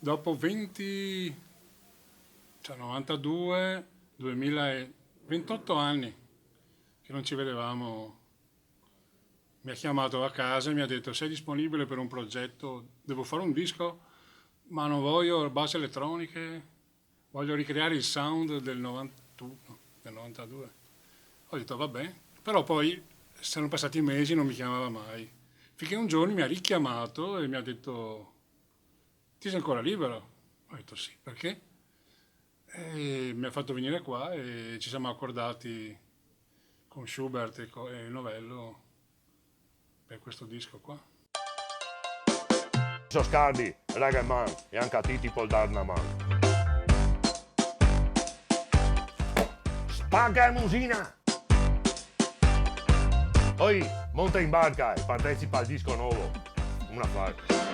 dopo 20, cioè 92, 2000, 28 anni che non ci vedevamo, mi ha chiamato a casa e mi ha detto sei disponibile per un progetto, devo fare un disco, ma non voglio basi elettroniche, voglio ricreare il sound del 91, del 92. Ho detto vabbè, però poi sono passati mesi e non mi chiamava mai. Finché un giorno mi ha richiamato e mi ha detto ti sei ancora libero? Ho detto sì, perché? E mi ha fatto venire qua e ci siamo accordati con Schubert e il Novello per questo disco qua. Sono Scardi, Reggae Man e anche a te tipo il Darnaman. Spacca musina! Poi monta in barca e partecipa al disco nuovo. Un affare.